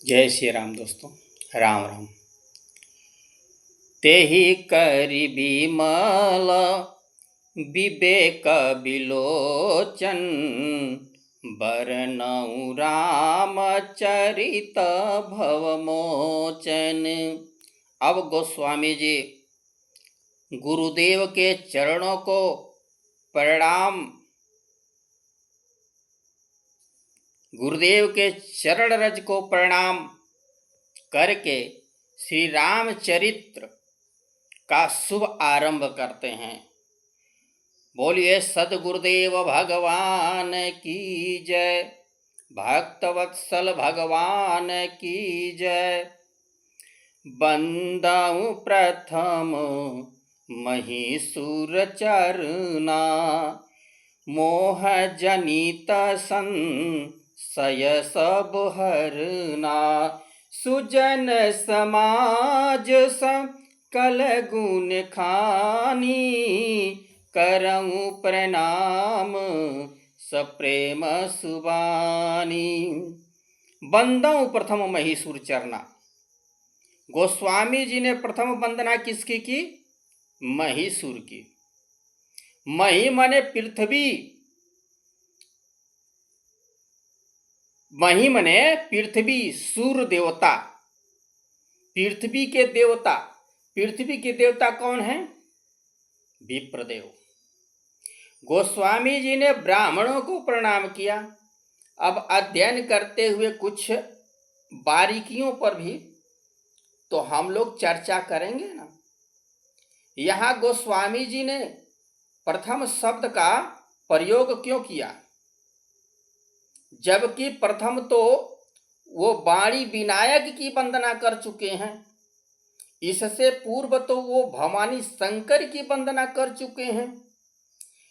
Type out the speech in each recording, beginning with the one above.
जय श्री राम दोस्तों। राम राम। तेहि करि बिमल विवेक बिलोचन, बरनउँ रामचरित भवमोचन। अब गोस्वामी जी गुरुदेव के चरणों को प्रणाम, गुरुदेव के चरण रज को प्रणाम करके श्री रामचरित्र का शुभ आरंभ करते हैं। बोलिए सद्गुरुदेव भगवान की जय, भक्तवत्सल भगवान की जय। बंदाऊं प्रथम महिषुर चरना, मोह जनित संशय सब हरना। सुजन समाज सकल गुण खानी, करऊं प्रणाम सप्रेम सुबानी। बंदऊं प्रथम महिषुर चरना। गोस्वामी जी ने प्रथम वंदना किसकी की? महिषुर की। मही माने पृथ्वी, मही माने पृथ्वी, सूर्य देवता, पृथ्वी के देवता। पृथ्वी के देवता कौन है? विप्रदेव। गोस्वामी जी ने ब्राह्मणों को प्रणाम किया। अब अध्ययन करते हुए कुछ बारीकियों पर भी तो हम लोग चर्चा करेंगे ना। यहाँ गोस्वामी जी ने प्रथम शब्द का प्रयोग क्यों किया, जबकि प्रथम तो वो वाणी विनायक की वंदना कर चुके हैं। इससे पूर्व तो वो भवानी शंकर की वंदना कर चुके हैं।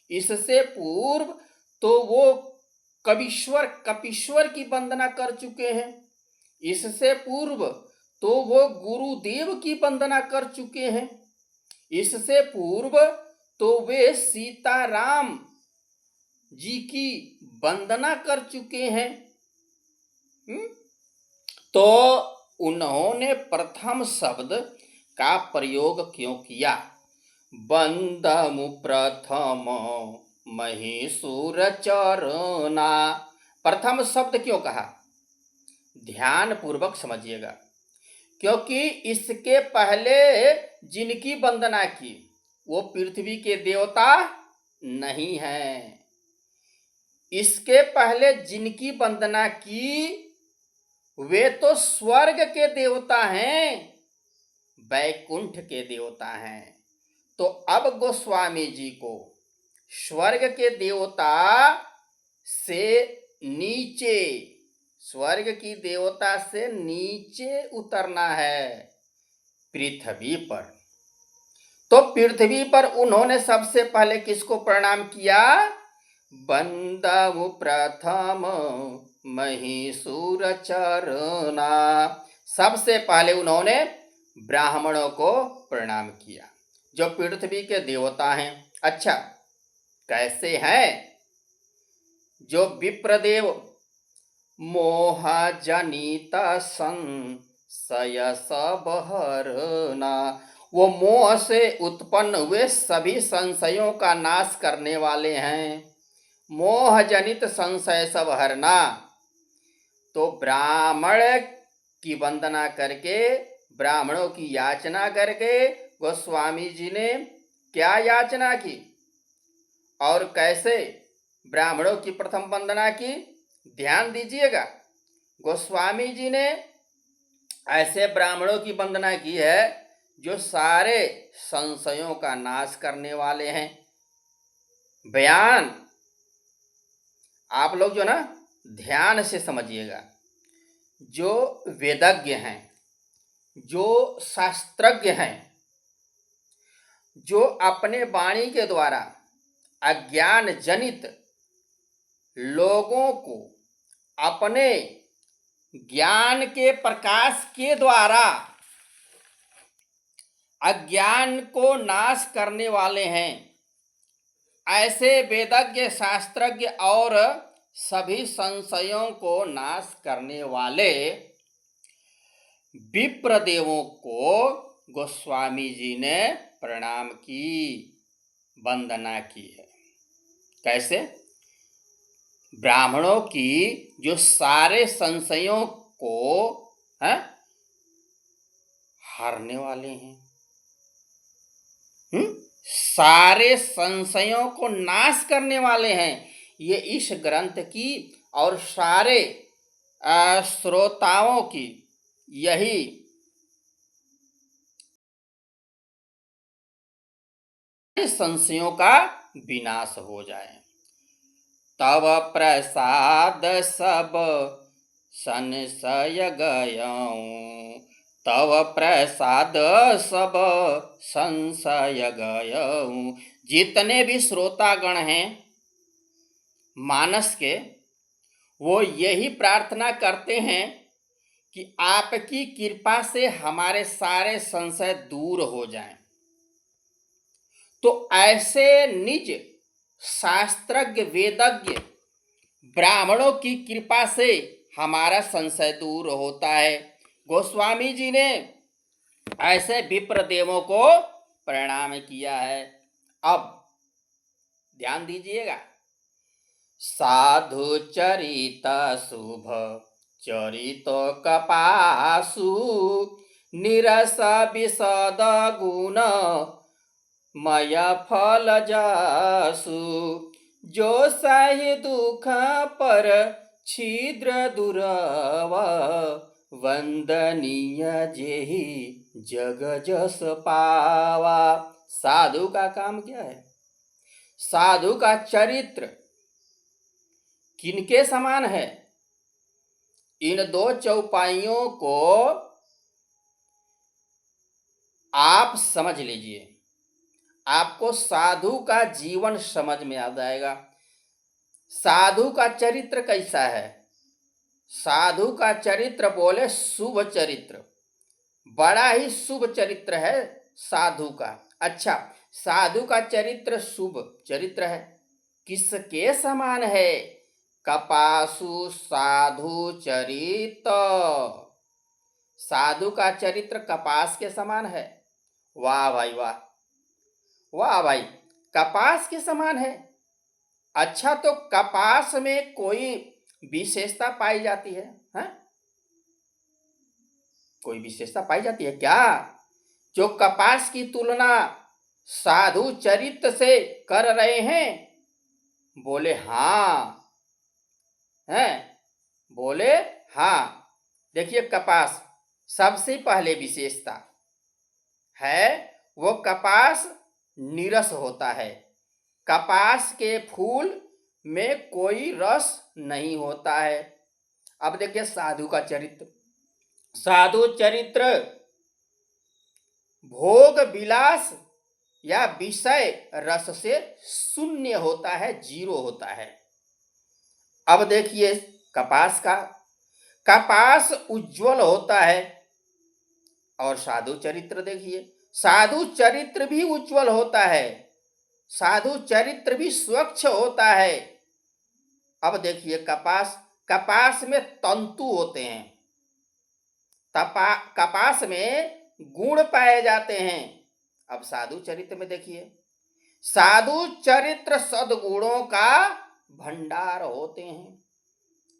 इससे पूर्व तो वो कवीश्वर कपीश्वर की वंदना कर चुके हैं। इससे पूर्व तो वो गुरुदेव की वंदना कर चुके हैं। इससे पूर्व तो वे सीताराम जी की वंदना कर चुके हैं। तो उन्होंने प्रथम शब्द का प्रयोग क्यों किया? बंदमु प्रथम महिषुर चरना। प्रथम शब्द क्यों कहा? ध्यान पूर्वक समझिएगा, क्योंकि इसके पहले जिनकी वंदना की वो पृथ्वी के देवता नहीं हैं। इसके पहले जिनकी वंदना की वे तो स्वर्ग के देवता हैं, वैकुंठ के देवता हैं। तो अब गोस्वामी जी को स्वर्ग के देवता से नीचे, स्वर्ग की देवता से नीचे उतरना है, पृथ्वी पर। तो पृथ्वी पर उन्होंने सबसे पहले किसको प्रणाम किया? बंदमु प्रथम महिषुर चरना। सबसे पहले उन्होंने ब्राह्मणों को प्रणाम किया, जो पृथ्वी के देवता हैं। अच्छा, कैसे हैं? जो विप्रदेव मोह जनित संशय सब हरना, वो मोह से उत्पन्न हुए सभी संशयों का नाश करने वाले हैं। मोह जनित संशय सब हरना। तो ब्राह्मण की वंदना करके, ब्राह्मणों की याचना करके गोस्वामी जी ने क्या याचना की और कैसे ब्राह्मणों की प्रथम वंदना की? ध्यान दीजिएगा। गोस्वामी जी ने ऐसे ब्राह्मणों की वंदना की है जो सारे संशयों का नाश करने वाले हैं। बयान आप लोग जो ना ध्यान से समझिएगा। जो वेदज्ञ हैं, जो शास्त्रज्ञ हैं, जो अपने वाणी के द्वारा अज्ञान जनित लोगों को अपने ज्ञान के प्रकाश के द्वारा अज्ञान को नाश करने वाले हैं, ऐसे वेदज्ञ शास्त्रज्ञ और सभी संशयों को नाश करने वाले विप्रदेवों को गोस्वामी जी ने प्रणाम की, वंदना की है। कैसे? ब्राह्मणों की जो सारे संशयों को है हारने वाले हैं, सारे संशयों को नाश करने वाले हैं, ये इस ग्रंथ की और सारे श्रोताओं की यही संशयों का विनाश हो जाए। तव प्रसाद सब संशय गयऊं, तव प्रसाद सब संशय गयऊं। जितने भी श्रोतागण हैं मानस के, वो यही प्रार्थना करते हैं कि आपकी कृपा से हमारे सारे संशय दूर हो जाएं। तो ऐसे निज शास्त्रज्ञ वेदज्ञ ब्राह्मणों की कृपा से हमारा संशय दूर होता है। गोस्वामी जी ने ऐसे विप्रदेवों को प्रणाम किया है। अब ध्यान दीजिएगा, साधु चरित शुभ चरित कपासु, निरस विशद गुण मय फल जासु। जो सहि दुख पर छिद्र दुरव, वंदनीय जेहि जग जस पावा। साधु का काम क्या है? साधु का चरित्र किनके समान है? इन दो चौपाइयों को आप समझ लीजिए, आपको साधु का जीवन समझ में आ जाएगा। साधु का चरित्र कैसा है? साधु का चरित्र बोले शुभ चरित्र, बड़ा ही शुभ चरित्र है साधु का। अच्छा, साधु का चरित्र शुभ चरित्र है, किसके समान है? कपासु साधु चरित। साधु का चरित्र कपास के समान है। वाह भाई वाह, वाह भाई, कपास के समान है। अच्छा, तो कपास में कोई विशेषता पाई जाती है? कोई विशेषता पाई जाती है क्या जो कपास की तुलना साधु चरित्र से कर रहे हैं? बोले हाँ है, बोले हाँ। देखिए, कपास सबसे पहले विशेषता है, वो कपास नीरस होता है। कपास के फूल में कोई रस नहीं होता है। अब देखिए साधु का चरित्र, साधु चरित्र भोग विलास या विषय रस से शून्य होता है, जीरो होता है। अब देखिए कपास का, कपास उज्जवल होता है। और साधु चरित्र देखिए, साधु चरित्र भी उज्जवल होता है, साधु चरित्र भी स्वच्छ होता है। अब देखिए कपास, कपास में तंतु होते हैं, कपास में गुण पाए जाते हैं। अब साधु चरित्र में देखिए, साधु चरित्र सद्गुणों का भंडार होते हैं।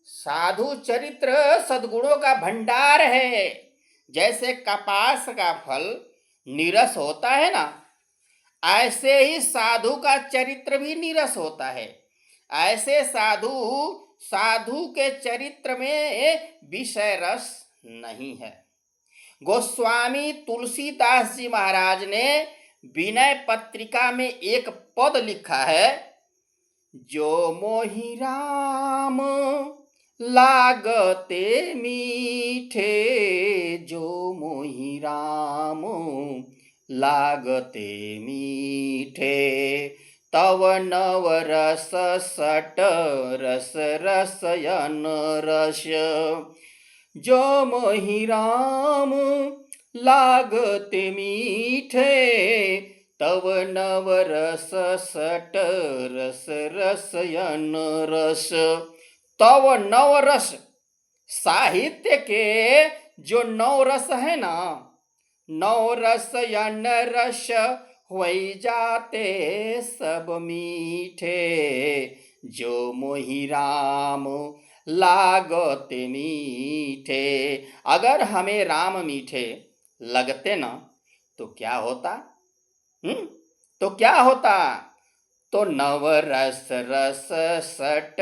साधु चरित्र सद्गुणों का भंडार है। जैसे कपास का फल नीरस होता है ना, ऐसे ही साधु का चरित्र भी नीरस होता है। ऐसे साधु के चरित्र में विषय रस नहीं है। गोस्वामी तुलसीदास जी महाराज ने विनय पत्रिका में एक पद लिखा है, जो मोहि राम लागते मीठे, जो मोहि राम लागते मीठे, तव नव रस सट रस रसयन रस। जो मोहि राम लागते मीठे, तव नव रस सट रस रसयन रस। तव नव रस साहित्य के जो नौ रस है ना, नौ रस या न रस होई जाते सब मीठे, जो मोहि राम लागते मीठे। अगर हमें राम मीठे लगते ना तो क्या होता? तो क्या होता? तो नव रस रस सट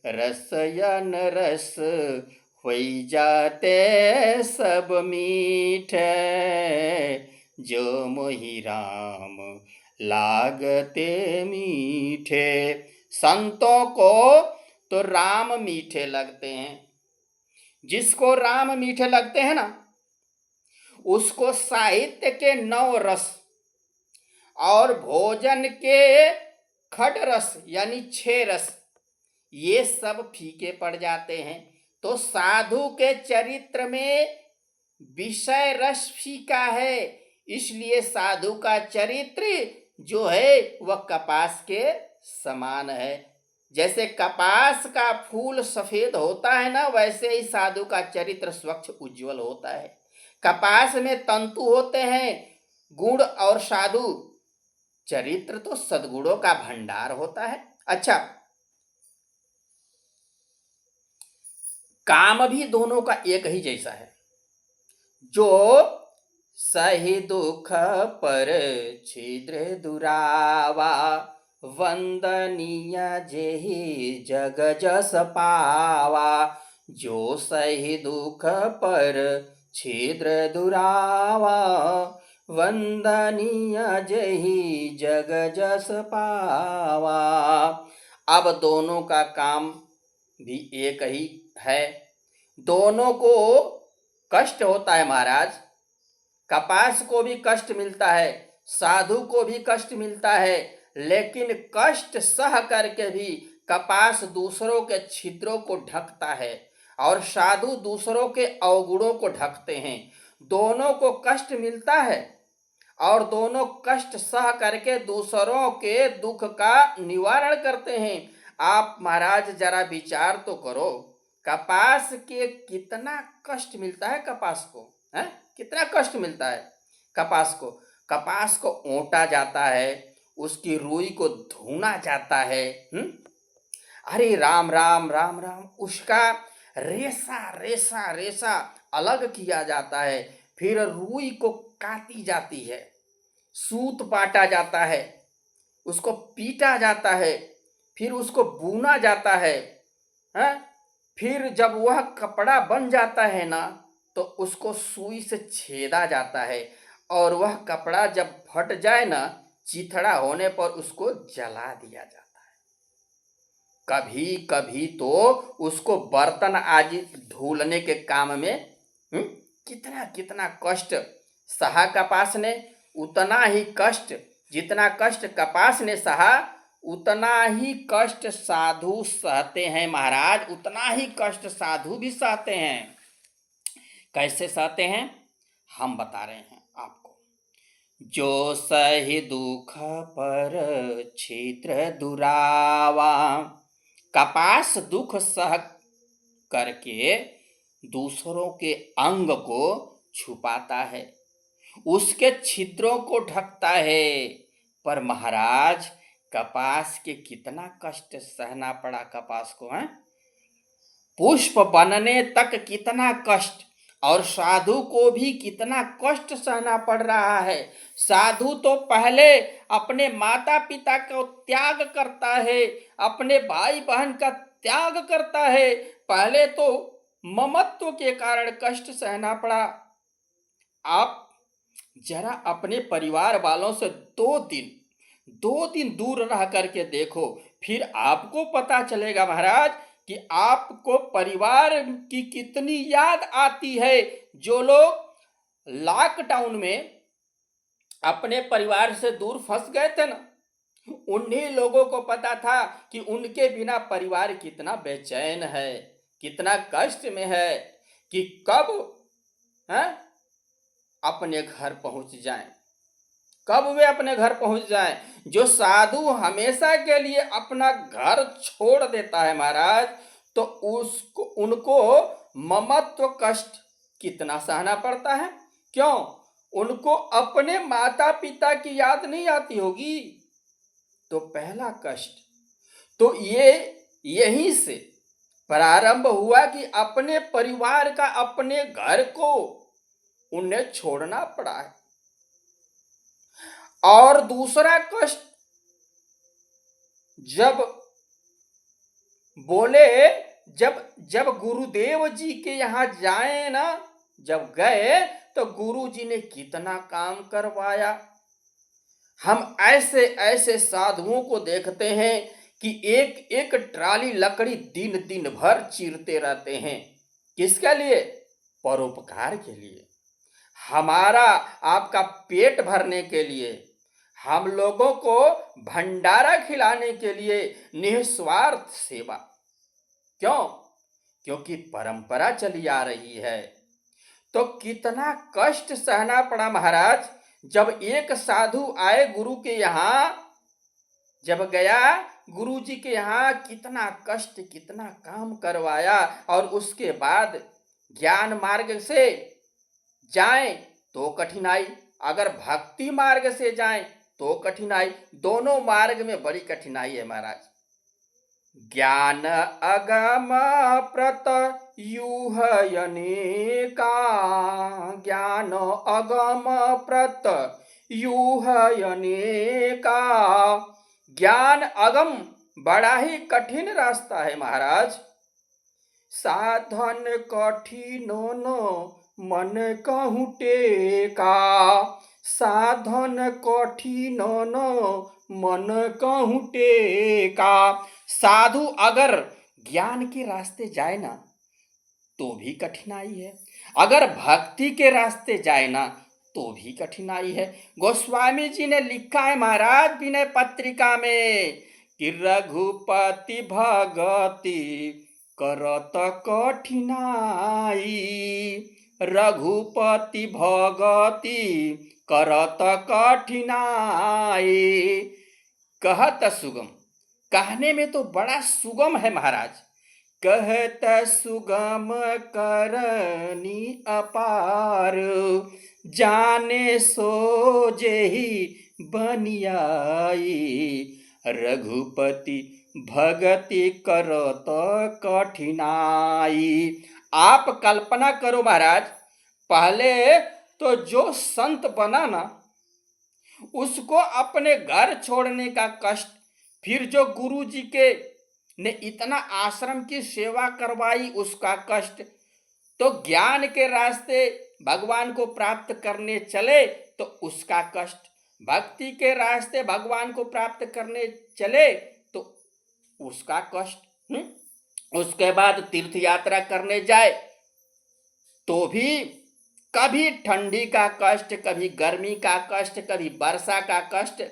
रसयन रस होई जाते सब मीठे, जो मोहि राम लागते मीठे। संतों को तो राम मीठे लगते हैं। जिसको राम मीठे लगते हैं ना, उसको साहित्य के नौ रस और भोजन के खट रस यानी 6 रस, ये सब फीके पड़ जाते हैं। तो साधु के चरित्र में विषय रस फीका है, इसलिए साधु का चरित्र जो है वह कपास के समान है। जैसे कपास का फूल सफेद होता है ना, वैसे ही साधु का चरित्र स्वच्छ उज्जवल होता है। कपास में तंतु होते हैं गुण, और साधु चरित्र तो सद्गुणों का भंडार होता है। अच्छा, काम भी दोनों का एक ही जैसा है। जो सही दुख पर छिद्र दुरावा, वंदनीय जेहि जग जस पावा। जो सही दुख पर छिद्र दुरावा, वंदनीय जेहि जग जस पावा। अब दोनों का काम भी एक ही है। दोनों को कष्ट होता है महाराज। कपास को भी कष्ट मिलता है, साधु को भी कष्ट मिलता है, लेकिन कष्ट सह करके भी कपास दूसरों के छिद्रों को ढकता है और साधु दूसरों के अवगुणों को ढकते हैं। दोनों को कष्ट मिलता है और दोनों कष्ट सह करके दूसरों के दुख का निवारण करते हैं। आप महाराज जरा विचार तो करो, कपास के कितना कष्ट मिलता है कपास को, है? कितना कष्ट मिलता है कपास को। कपास को ओंटा जाता है, उसकी रुई को धुना जाता है। अरे राम राम राम राम, उसका रेसा रेसा रेसा अलग किया जाता है, फिर रुई को काटी जाती है, सूत पाटा जाता है, उसको पीटा जाता है, फिर उसको बुना जाता है, हैं? फिर जब वह कपड़ा बन जाता है ना, तो उसको सुई से छेदा जाता है और वह कपड़ा जब फट जाए ना, चिथड़ा होने पर उसको जला दिया जाता है। कभी कभी तो उसको बर्तन आदि धुलने के काम में कितना कितना कष्ट सहा कपास ने। उतना ही कष्ट, जितना कष्ट कपास ने सहा, उतना ही कष्ट साधु सहते हैं महाराज। उतना ही कष्ट साधु भी सहते हैं। कैसे सहते हैं हम बता रहे हैं आपको। जो सही दुख पर छिद्र दुरावा, कपास दुख सह करके दूसरों के अंग को छुपाता है, उसके छिद्रों को ढकता है। पर महाराज कपास के कितना कष्ट सहना पड़ा कपास को, है? पुष्प बनने तक कितना कष्ट, और साधु को भी कितना कष्ट सहना पड़ रहा है। साधु तो पहले अपने माता पिता को त्याग करता है, अपने भाई बहन का त्याग करता है। पहले तो ममत्व के कारण कष्ट सहना पड़ा। आप जरा अपने परिवार वालों से 2 दिन दूर रह करके देखो, फिर आपको पता चलेगा महाराज कि आपको परिवार की कितनी याद आती है। जो लोग लॉकडाउन में अपने परिवार से दूर फंस गए थे ना, उन्हीं लोगों को पता था कि उनके बिना परिवार कितना बेचैन है, कितना कष्ट में है, कि कब है अपने घर पहुंच जाएं, कब वे अपने घर पहुंच जाएं। जो साधु हमेशा के लिए अपना घर छोड़ देता है महाराज, तो उसको उनको ममत्व कष्ट कितना सहना पड़ता है। क्यों? उनको अपने माता पिता की याद नहीं आती होगी। तो पहला कष्ट तो ये यहीं से प्रारंभ हुआ कि अपने परिवार का, अपने घर को उन्हें छोड़ना पड़ा है। और दूसरा कष्ट जब बोले, जब जब गुरुदेव जी के यहाँ जाए ना, जब गए तो गुरु जी ने कितना काम करवाया। हम ऐसे ऐसे साधुओं को देखते हैं कि एक एक ट्राली लकड़ी दिन दिन भर चीरते रहते हैं। किसके लिए? परोपकार के लिए, हमारा आपका पेट भरने के लिए, हम लोगों को भंडारा खिलाने के लिए, निस्वार्थ सेवा। क्यों? क्योंकि परंपरा चली आ रही है। तो कितना कष्ट सहना पड़ा महाराज। जब एक साधु आए गुरु के यहाँ, जब गया गुरु जी के यहाँ, कितना कष्ट, कितना काम करवाया। और उसके बाद ज्ञान मार्ग से जाएं तो कठिनाई, अगर भक्ति मार्ग से जाएं तो कठिनाई। दोनों मार्ग में बड़ी कठिनाई है महाराज। ज्ञान अगम प्रत्यूह अनेका, ज्ञान अगम प्रत्यूह अनेका। ज्ञान अगम बड़ा ही कठिन रास्ता है महाराज। साधन कठिन मन कहूँ टेका, साधन कठिन मन कहूँ टेका। साधु अगर ज्ञान के रास्ते जाए ना तो भी कठिनाई है, अगर भक्ति के रास्ते जाए ना तो भी कठिनाई है। गोस्वामी जी ने लिखा है महाराज विनय पत्रिका में कि रघुपति भगति करत कठिनाई, रघुपति भगति करत कठिनाई। कहत सुगम, कहने में तो बड़ा सुगम है महाराज। कहत सुगम करनी अपार, जाने सो जेहि बनियाई। रघुपति भगति करत कठिनाई। आप कल्पना करो महाराज, पहले तो जो संत बना ना, उसको अपने घर छोड़ने का कष्ट, फिर जो गुरु जी के ने इतना आश्रम की सेवा करवाई उसका कष्ट, तो ज्ञान के रास्ते भगवान को प्राप्त करने चले तो उसका कष्ट, भक्ति के रास्ते भगवान को प्राप्त करने चले तो उसका कष्ट, उसके बाद तीर्थ यात्रा करने जाए तो भी कभी ठंडी का कष्ट, कभी गर्मी का कष्ट, कभी वर्षा का कष्ट।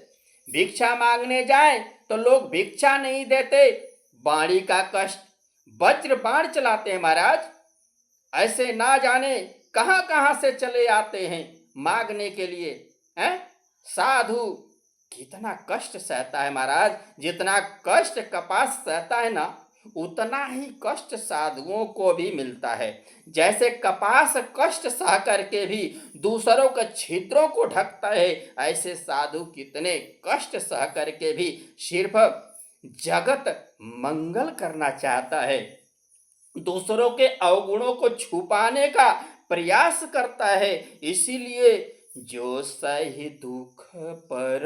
भिक्षा मांगने जाए तो लोग भिक्षा नहीं देते, बाणी का कष्ट, वज्र बाण चलाते हैं महाराज। ऐसे ना जाने कहां कहां से चले आते हैं मांगने के लिए, हैं? साधु कितना कष्ट सहता है महाराज। जितना कष्ट कपास सहता है ना, उतना ही कष्ट साधुओं को भी मिलता है। जैसे कपास कष्ट सह करके भी दूसरों के छिद्रों को ढकता है, ऐसे साधु कितने कष्ट सह करके भी सिर्फ जगत मंगल करना चाहता है, दूसरों के अवगुणों को छुपाने का प्रयास करता है। इसीलिए जो सही दुख पर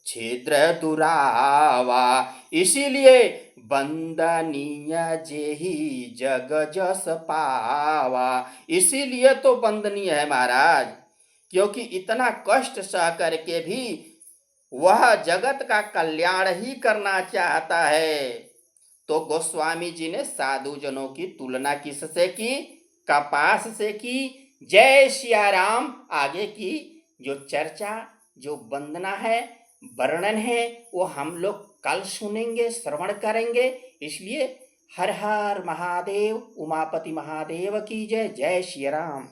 छिद्र दुरावा, इसीलिए बंदनीय जेहि जग जस पावा। इसीलिए तो बंदनीय है महाराज, क्योंकि इतना कष्ट सह करके भी वह जगत का कल्याण ही करना चाहता है। तो गोस्वामी जी ने साधु जनों की तुलना किससे की? कपास से की। जय सिया राम। आगे की जो चर्चा, जो वंदना है, वर्णन है, वो हम लोग कल सुनेंगे, श्रवण करेंगे। इसलिए हर हर महादेव, उमापति महादेव की जय। जय सिया राम।